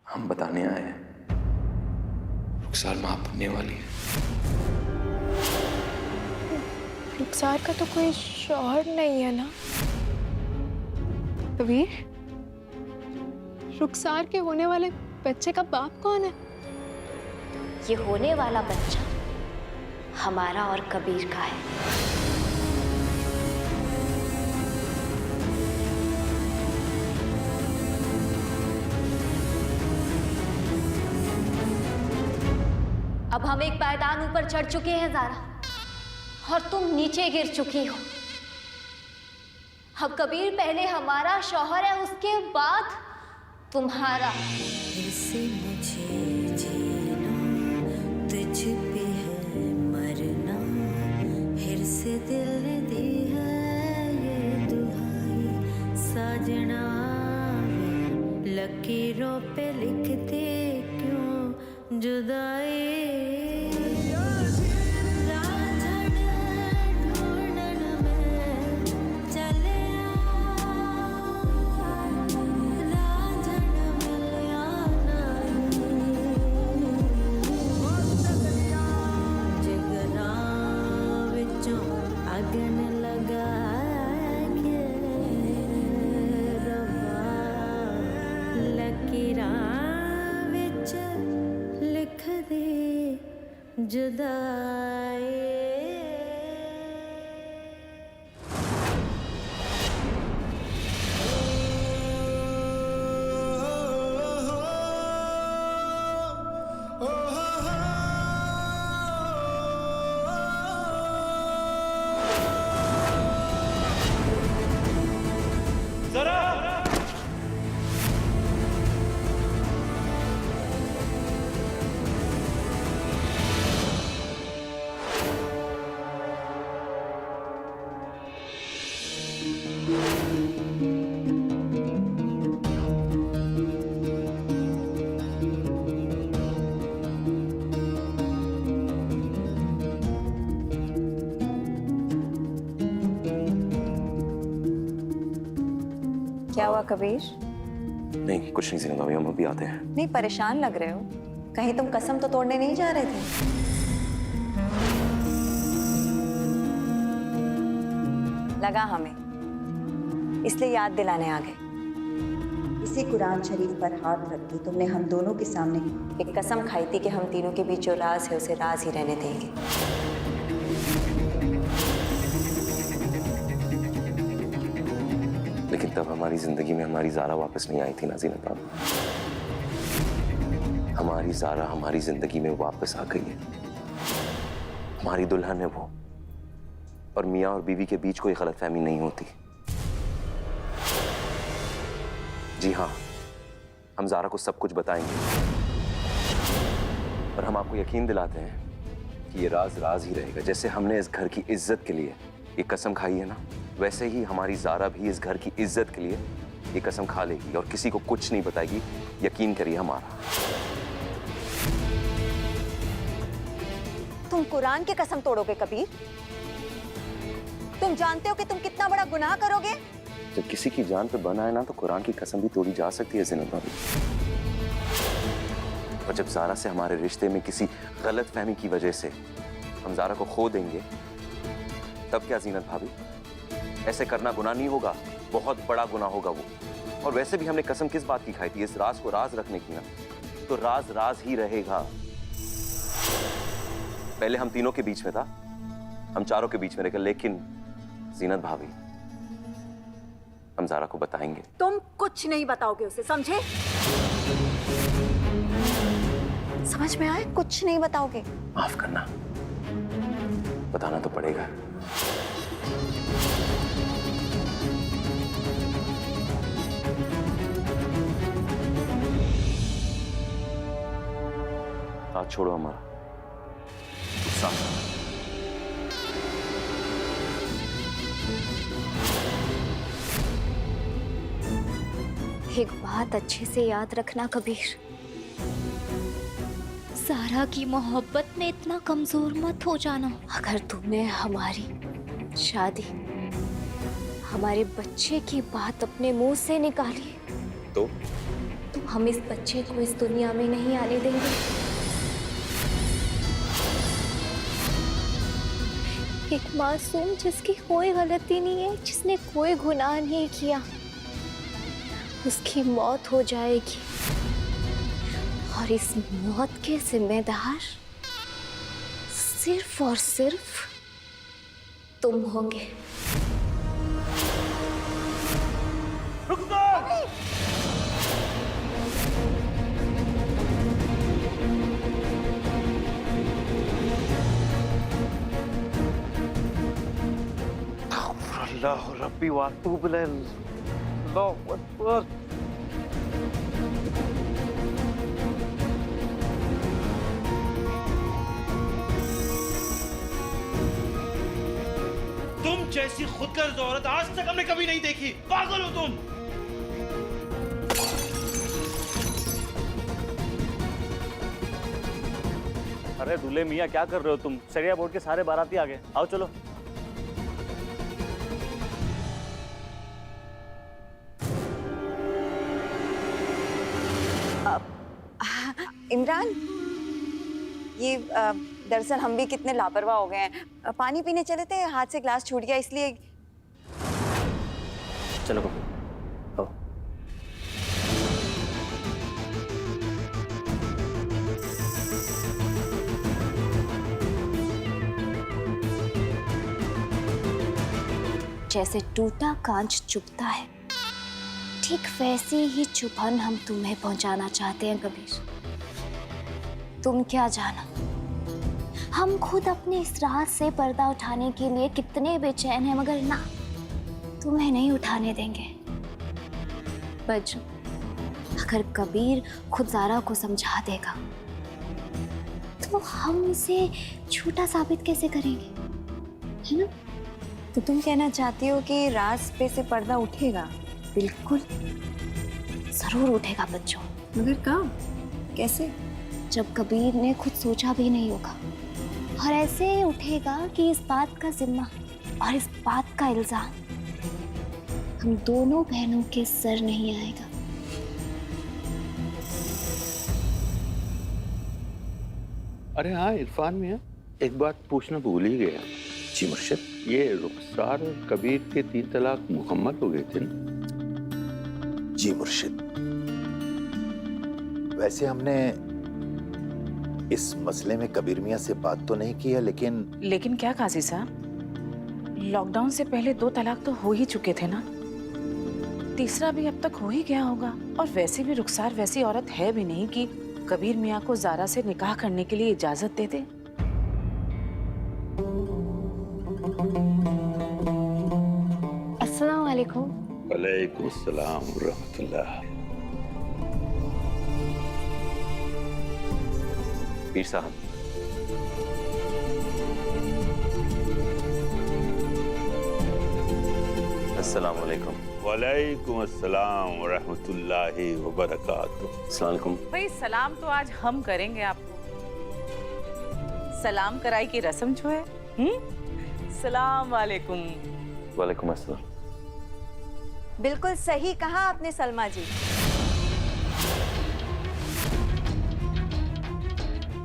हम बताने आए हैं, रुखसार मां बनने वाली है। रुखसार का तो कोई शौहर नहीं है ना कबीर? रुखसार के होने वाले बच्चे का बाप कौन है? ये होने वाला बच्चा हमारा और कबीर का है। अब हम एक पायदान ऊपर चढ़ चुके हैं ज़ारा, और तुम नीचे गिर चुकी हो। अब कबीर पहले हमारा शौहर है, उसके बाद तुम्हारा। फिर से मुझे जीना, तुझ पे है मरना, फिर से दिल ने दी है ये दुहाई साजना। लकीरों पे लिखते क्यों जुदाई। अगन लगा के रवा लकीरां विच लिख दे जुदाई। क्या हुआ कबीर? नहीं कुछ नहीं ज़ीनत भाभी, हम अभी आते हैं। नहीं, परेशान लग रहे हो। कहीं तुम कसम तो तोड़ने नहीं जा रहे थे? लगा हमें, इसलिए याद दिलाने आ गए। इसी कुरान शरीफ पर हाथ रख के तुमने हम दोनों के सामने एक कसम खाई थी कि हम तीनों के बीच जो राज है उसे राज ही रहने देंगे। लेकिन तब हमारी जिंदगी में हमारी ज़ारा वापस नहीं आई थी ना ज़ीनत भाभी। हमारी ज़ारा हमारी जिंदगी में वापस आ गई है। हमारी दुल्हन है वो, और मियाँ और बीवी के बीच कोई गलतफहमी नहीं होती। जी हाँ, हम ज़ारा को सब कुछ बताएंगे, और हम आपको यकीन दिलाते हैं कि ये राज राज ही रहेगा। जैसे हमने इस घर की इज्जत के लिए ये कसम खाई है ना, वैसे ही हमारी ज़ारा भी इस घर की इज्जत के लिए ये कसम खा लेगी और किसी को कुछ नहीं बताएगी। यकीन करिए हमारा। तुम कुरान की कसम तोड़ोगे कबीर? तुम जानते हो कि तुम कितना बड़ा गुनाह करोगे? जब किसी की जान पे बना है ना, तो कुरान की कसम भी तोड़ी जा सकती है ज़ीनत भाभी। और जब ज़ारा से हमारे रिश्ते में किसी गलतफहमी की वजह से हम ज़ारा को खो देंगे, तब क्या ज़ीनत भाभी? ऐसे करना गुनाह नहीं होगा? बहुत बड़ा गुनाह होगा वो। और वैसे भी हमने कसम किस बात की खाई थी? इस राज को राज रखने की ना। तो राज राज ही रहेगा। पहले हम तीनों के बीच में था, हम चारों के बीच में रहेगा, लेकिन ज़ीनत भाभी हम ज़ारा को बताएंगे। तुम कुछ नहीं बताओगे उसे, समझे? समझ में आए? कुछ नहीं बताओगे। माफ करना, बताना तो पड़ेगा। हाथ छोड़ो हमारा। एक बात अच्छे से याद रखना कबीर, ज़ारा की मोहब्बत में इतना कमजोर मत हो जाना। अगर तुमने हमारी शादी, हमारे बच्चे की बात अपने मुंह से निकाली तो हम इस बच्चे को इस दुनिया में नहीं आने देंगे। एक मासूम जिसकी कोई गलती नहीं है, जिसने कोई गुनाह नहीं किया, उसकी मौत हो जाएगी और इस मौत के जिम्मेदार सिर्फ और सिर्फ तुम होंगे। अल्लाह रब्बी वातूब अलैह। अल्लाहु अकबर। तुम जैसी खुदगर्ज औरत आज तक हमने कभी नहीं देखी। पागल हो तुम। अरे दूल्हे मियाँ क्या कर रहे हो तुम? शरिया बोर्ड के सारे बाराती आ गए, आओ चलो। इमरान, ये दरअसल हम भी कितने लापरवाह हो गए हैं। पानी पीने चले थे, हाथ से ग्लास छूट गया, इसलिए। चलो आओ। जैसे टूटा कांच चुभता है, ठीक वैसी ही चुभन हम तुम्हें पहुंचाना चाहते हैं कबीर। तुम क्या जानो, हम खुद अपने इस राज से पर्दा उठाने के लिए कितने बेचैन हैं, मगर ना, तुम्हें नहीं उठाने देंगे। बज, अगर कबीर खुद ज़ारा को समझा देगा तो हम इसे झूठा साबित कैसे करेंगे, है ना? तो तुम कहना चाहती हो कि राज पे से पर्दा उठेगा? बिल्कुल, जरूर उठेगा बच्चों। मगर कब, कैसे? जब कबीर ने खुद सोचा भी नहीं होगा, और ऐसे उठेगा कि इस बात का जिम्मा और इस बात का इल्जाम हम दोनों बहनों के सर नहीं आएगा। अरे हाँ इरफान मियाँ, एक बात पूछना भूल ही गया। जी मुर्शिद। ये रुखसार और कबीर के 3 तलाक मुकम्मल हो गए थे ना? जी मुर्शिद, वैसे हमने इस मसले में कबीर मियाँ से बात तो नहीं की है, लेकिन क्या काजी साहब, लॉकडाउन से पहले 2 तलाक तो हो ही चुके थे ना, तीसरा भी अब तक हो ही गया होगा। और वैसे भी रुखसार वैसी औरत है भी नहीं कि कबीर मियाँ को ज़ारा से निकाह करने के लिए इजाजत दे दे। अस्सलाम वालेकुम। वालेकुम अस्सलाम व रहमतुल्लाह। पीर साहब, अस्सलाम वालेकुम। वालेकुम अस्सलाम व रहमतुल्लाहि व बरकातुहू। अस्सलाम वालेकुम। भाई सलाम तो आज हम करेंगे आपको। सलाम कराई की रस्म जो है। सलाम वालेकुम। वालेकुम अस्सलाम। बिल्कुल सही कहा आपने सलमा जी।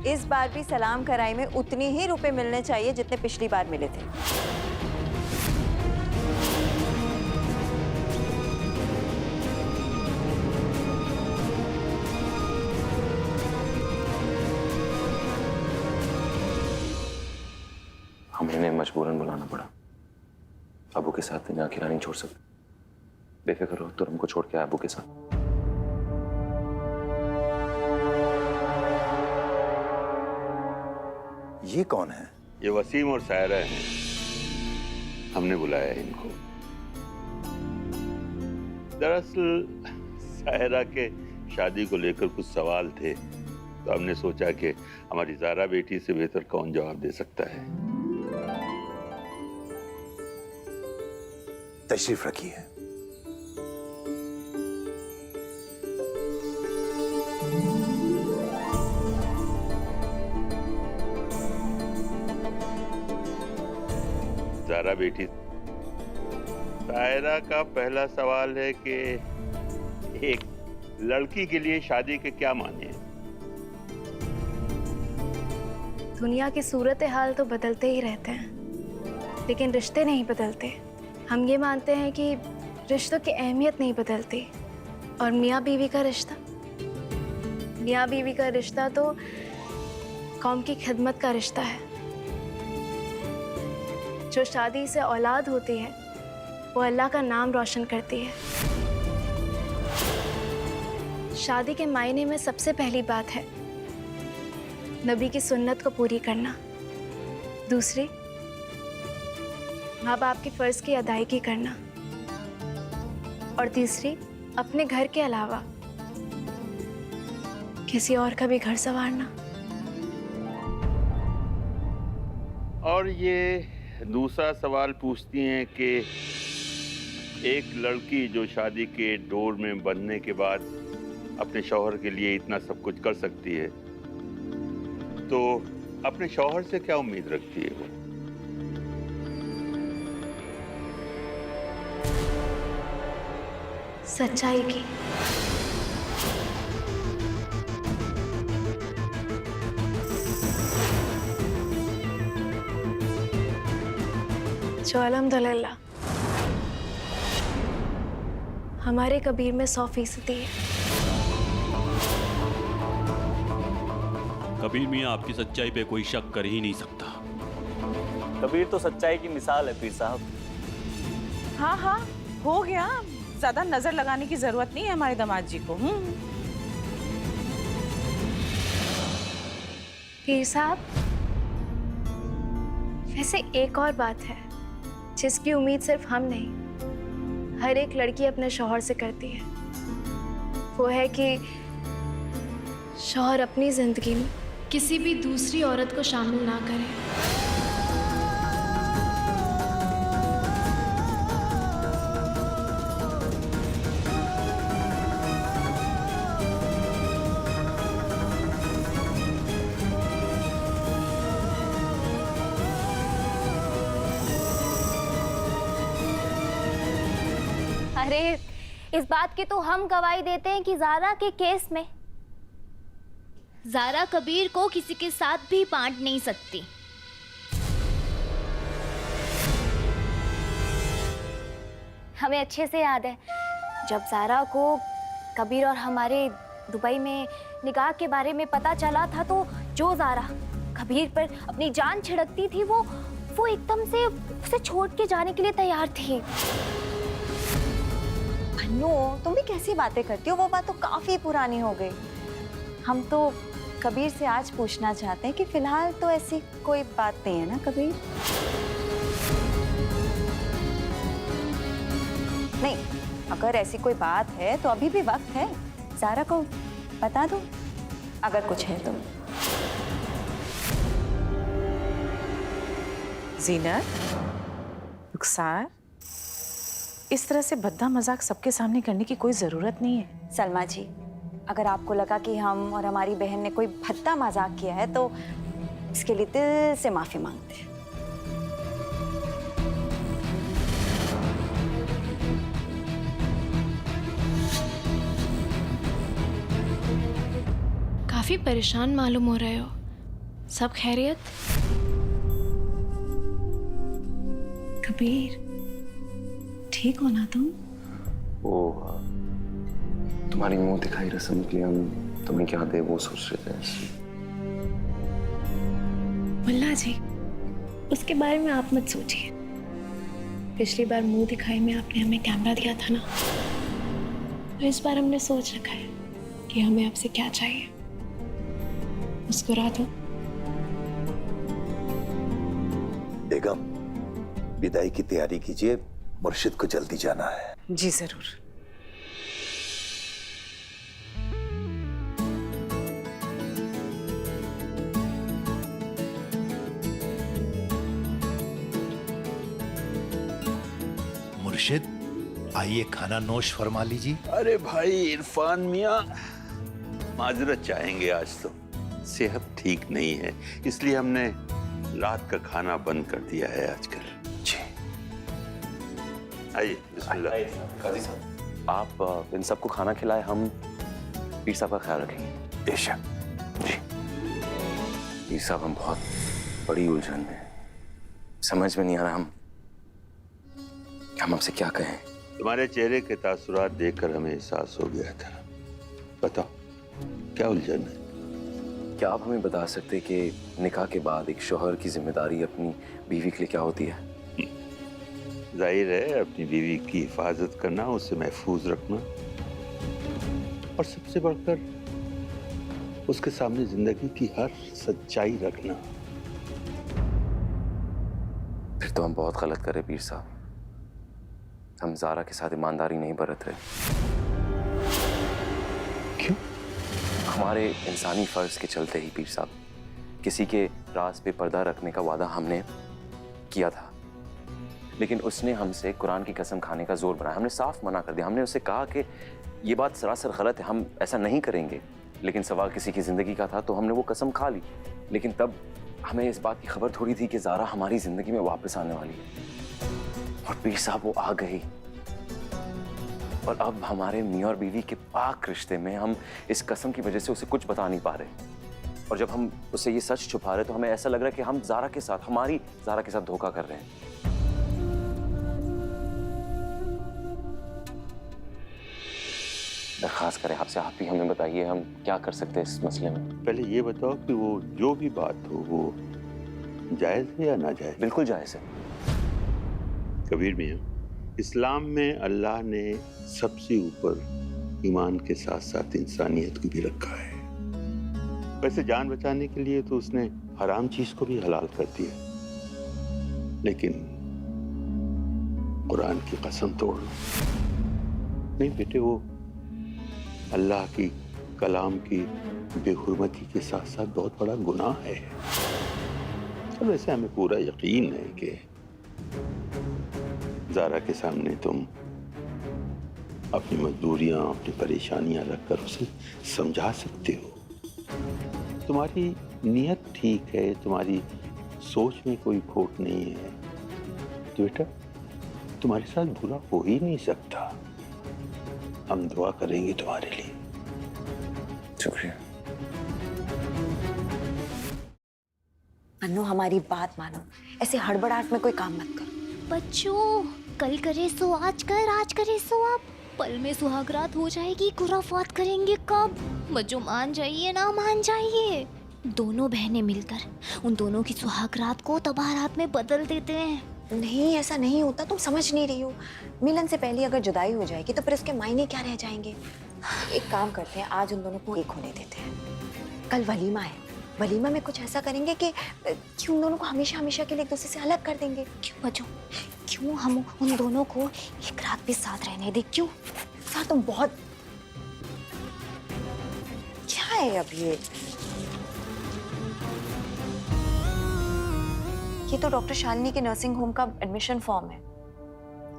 इस बार भी सलाम कराई में उतनी ही रुपए मिलने चाहिए जितने पिछली बार मिले थे। हमें इन्हें मजबूरन बुलाना पड़ा। अबू के साथ इन्हें अकेला नहीं छोड़ सकते। बेफिक्र रहो, तो हमको छोड़ के आए अबू के साथ। ये कौन है? ये वसीम और सायरा हैं, हमने बुलाया है इनको। दरअसल सायरा के शादी को लेकर कुछ सवाल थे, तो हमने सोचा कि हमारी ज़ारा बेटी से बेहतर कौन जवाब दे सकता है। तशरीफ रखिए। ज़ारा बेटी, सायरा का पहला सवाल है कि एक लड़की के लिए शादी के क्या माने हैं? दुनिया की सूरत हाल तो बदलते ही रहते हैं, लेकिन रिश्ते नहीं बदलते। हम ये मानते हैं कि रिश्तों की अहमियत नहीं बदलती। और मियाँ बीवी का रिश्ता, मियाँ बीवी का रिश्ता तो कौम की खिदमत का रिश्ता है। जो शादी से औलाद होती है वो अल्लाह का नाम रोशन करती है। शादी के मायने में सबसे पहली बात है नबी की सुन्नत को पूरी करना। दूसरी, माँ बाप के फर्ज की अदायगी करना। और तीसरी, अपने घर के अलावा किसी और का भी घर संवारना। और ये दूसरा सवाल पूछती हैं कि एक लड़की जो शादी के डोर में बंधने के बाद अपने शौहर के लिए इतना सब कुछ कर सकती है, तो अपने शौहर से क्या उम्मीद रखती है वो? सच्चाई की। जो अल्हम्दुलिल्लाह हमारे कबीर में 100% है। कबीर मियाँ आपकी सच्चाई पे कोई शक कर ही नहीं सकता। कबीर तो सच्चाई की मिसाल है पीर साहब। हाँ हाँ, हो गया। ज्यादा नजर लगाने की जरूरत नहीं है हमारे दामाद जी को। पीर साहब, वैसे एक और बात है जिसकी उम्मीद सिर्फ हम नहीं, हर एक लड़की अपने शौहर से करती है। वो है कि शौहर अपनी जिंदगी में किसी भी दूसरी औरत को शामिल ना करे। अरे इस बात की तो हम गवाही देते हैं कि ज़ारा के केस में ज़ारा कबीर को किसी के साथ भी बांट नहीं सकती। हमें अच्छे से याद है जब ज़ारा को कबीर और हमारे दुबई में निकाह के बारे में पता चला था, तो जो ज़ारा कबीर पर अपनी जान छिड़कती थी वो एकदम से उसे छोड़ के जाने के लिए तैयार थी। अन्नू, तुम भी कैसी बातें करती हो? वो बात तो काफी पुरानी हो गई। हम तो कबीर से आज पूछना चाहते हैं कि फिलहाल तो ऐसी कोई बात नहीं है ना कबीर? नहीं, अगर ऐसी कोई बात है तो अभी भी वक्त है, ज़ारा को बता दो अगर कुछ है तो। जीनत, रुखसार, इस तरह से भद्दा मजाक सबके सामने करने की कोई जरूरत नहीं है। सलमा जी, अगर आपको लगा कि हम और हमारी बहन ने कोई भद्दा मजाक किया है तो इसके लिए दिल से माफी मांगते हैं। काफी परेशान मालूम हो रहे हो। सब खैरियत? कबीर, ठीक हो ना तुम? वो तुम्हारी मुंह दिखाई रस्म की हम तुम्हें क्या दे वो सोच रहे थे। मुल्ला जी, उसके बारे में आप मत सोचिए। पिछली बार मुंह दिखाई में आपने हमें कैमरा दिया था ना, तो इस बार हमने सोच रखा है कि हमें आपसे क्या चाहिए। मुस्कुरा दो। बेगम, विदाई की तैयारी कीजिए, मुर्शिद को जल्दी जाना है। जी जरूर। मुर्शिद, आइए खाना नोश फरमा लीजिए। अरे भाई इरफान मियाँ, माजरत चाहेंगे, आज तो सेहत ठीक नहीं है, इसलिए हमने रात का खाना बंद कर दिया है आजकल। जी आइए, बिस्मिल्लाह। काजी साहब, आप इन सबको खाना खिलाए, हम पीर साहब का ख्याल रखेंगे। बेशक। जी पीर साहब, हम बहुत बड़ी उलझन में, समझ में नहीं आ रहा हम आपसे क्या कहें। तुम्हारे चेहरे के तासुरात देखकर हमें एहसास हो गया था। बताओ क्या उलझन है? क्या आप हमें बता सकते कि निकाह के बाद एक शौहर की जिम्मेदारी अपनी बीवी के लिए क्या होती है? जाहिर है अपनी बीवी की हिफाजत करना, उसे महफूज रखना और सबसे बढ़कर उसके सामने जिंदगी की हर सच्चाई रखना। फिर तो हम बहुत गलत करे पीर साहब। हम ज़ारा के साथ ईमानदारी नहीं बरत रहे। क्यों? हमारे इंसानी फर्ज के चलते ही पीर साहब, किसी के राज पे पर्दा रखने का वादा हमने किया था, लेकिन उसने हमसे कुरान की कसम खाने का जोर बनाया। हमने साफ मना कर दिया। हमने उससे कहा कि ये बात सरासर गलत है, हम ऐसा नहीं करेंगे, लेकिन सवाल किसी की जिंदगी का था तो हमने वो कसम खा ली। लेकिन तब हमें इस बात की खबर थोड़ी थी कि ज़ारा हमारी जिंदगी में वापस आने वाली है, और पीर साहब वो आ गई। और अब हमारे मियां और बीवी के पाक रिश्ते में हम इस कसम की वजह से उसे कुछ बता नहीं पा रहे। और जब हम उससे ये सच छुपा रहे तो हमें ऐसा लग रहा है कि हम ज़ारा के साथ, हमारी ज़ारा के साथ धोखा कर रहे हैं। दरखास्त करें आपसे, आप ही हमें बताइए हम क्या कर सकते हैं इस मसले में। पहले ये बताओ कि वो जो भी बात हो वो जायज है या नाजायज? बिल्कुल जायज है। कबीर मियाँ, इस्लाम में अल्लाह ने सबसे ऊपर ईमान के साथ साथ इंसानियत को भी रखा है। वैसे जान बचाने के लिए तो उसने हराम चीज को भी हलाल कर दिया, लेकिन कुरान की कसम तोड़ लो। नहीं बेटे, वो अल्लाह की कलाम की बेहुरमती के साथ साथ बहुत बड़ा गुनाह है। और वैसे हमें पूरा यकीन है कि ज़ारा के सामने तुम अपनी मजबूरियां, अपनी परेशानियां रखकर उसे समझा सकते हो। तुम्हारी नीयत ठीक है, तुम्हारी सोच में कोई खोट नहीं है, तो बेटा तुम्हारे साथ बुरा हो ही नहीं सकता। हम दुआ करेंगे तुम्हारे लिए। शुक्रिया। अन्नू, हमारी बात मानो, ऐसे हड़बड़ाहट में कोई काम मत करो। बच्चों, कल करे सो आज कर, आज करे सो अब। पल में सुहागरात हो जाएगी, खुराफात करेंगे कब? बच्चों मान जाइए ना, मान जाइए। दोनों बहनें मिलकर उन दोनों की सुहागरात को तबारात में बदल देते हैं। नहीं, ऐसा नहीं होता, तुम समझ नहीं रही हो। मिलन से पहले अगर जुदाई हो जाएगी तो फिर इसके मायने क्या रह जाएंगे। एक काम करते हैं, आज उन दोनों को एक होने देते हैं। कल वलीमा है, वलीमा में कुछ ऐसा करेंगे कि उन दोनों को हमेशा हमेशा के लिए एक दूसरे से अलग कर देंगे। क्यों बच्चों, क्यों हम उन दोनों को एक रात भी साथ रहने दे? क्यों? सर तुम बहुत, क्या है अब ये तो डॉक्टर शालिनी के नर्सिंग होम का एडमिशन फॉर्म है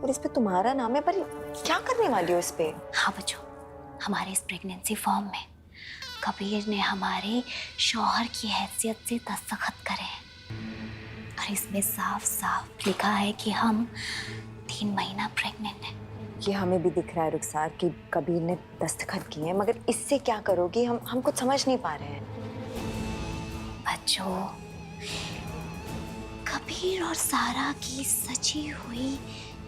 और इस पे तुम्हारा नाम है, पर क्या करने वाली हो इस पे? हाँ बच्चों, हमारे इस प्रेगनेंसी फॉर्म में कबीर ने हमारे शौहर की हैसियत से दस्तखत करे हैं और इसमें साफ साफ लिखा है कि हम 3 महीना प्रेग्नेंट हैं। ये हमें भी दिख रहा है रुखसार कि कबीर ने दस्तखत किए हैं, मगर इससे क्या करोगी? हम कुछ समझ नहीं पा रहे हैं। बच्चों, कबीर और सारा की सजी हुई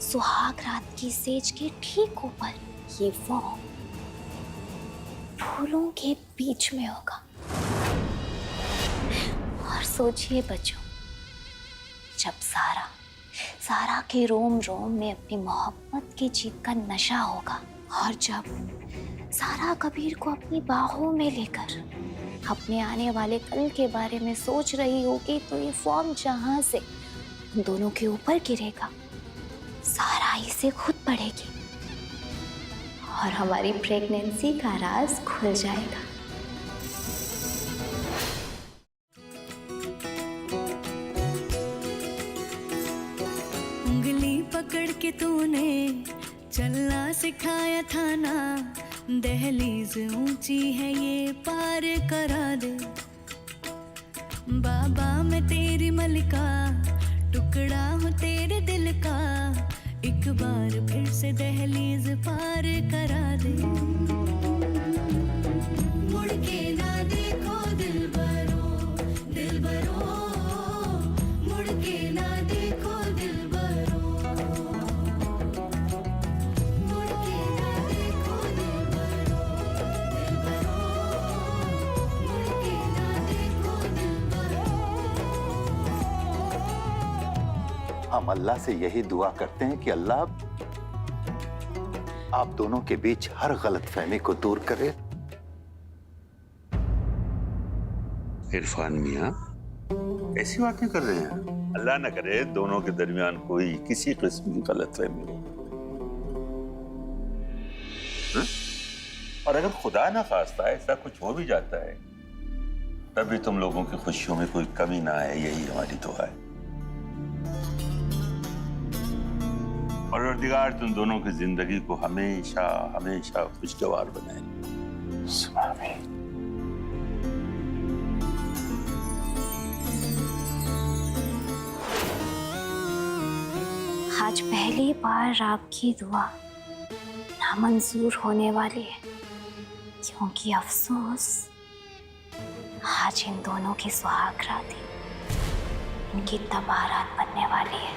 सुहाग रात की सेज के ठीक ऊपर ये फॉर्म फूलों के बीच में होगा। और सोचिए बच्चों, जब सारा के रोम रोम में अपनी मोहब्बत की जीत का नशा होगा और जब सारा कबीर को अपनी बाहों में लेकर अपने आने वाले कल के बारे में सोच रही होगी, तो ये फॉर्म जहां से उन दोनों के ऊपर गिरेगा, सारा इसे खुद पढ़ेगी और हमारी प्रेगनेंसी का राज खुल जाएगा। उंगली पकड़ के तूने चलना सिखाया था ना, दहलीज ऊंची है ये पार करा दे। बाबा मैं तेरी मलिका, टुकड़ा हूँ तेरे दिल का, एक बार फिर से दहलीज पार करा दे। मुड़ के ना देखो दिलबरो दिलबरो मुड़ के ना देखो दिलबरो मुड़ के ना देखो दिलबरो दिलबरो मुड़ के ना देखो दिलबरो। हम अल्लाह से यही दुआ करते हैं कि अल्लाह आप दोनों के बीच हर गलतफहमी को दूर करे। इरफान मियाँ ऐसी बातें कर रहे हैं? अल्लाह न करे दोनों के दरमियान कोई किसी किस्म की गलतफहमी हो। हाँ? और अगर खुदा ना खास्ता ऐसा कुछ हो भी जाता है तभी तुम लोगों की खुशियों में कोई कमी ना आए, यही हमारी दुआ है। परवरदिगार तुम दोनों की जिंदगी को हमेशा हमेशा खुशगवार बनाए। आमीन। आज पहली बार आपकी दुआ नामंजूर होने वाली है, क्योंकि अफसोस आज इन दोनों की सुहाग रात है, इनकी तबारात बनने वाली है।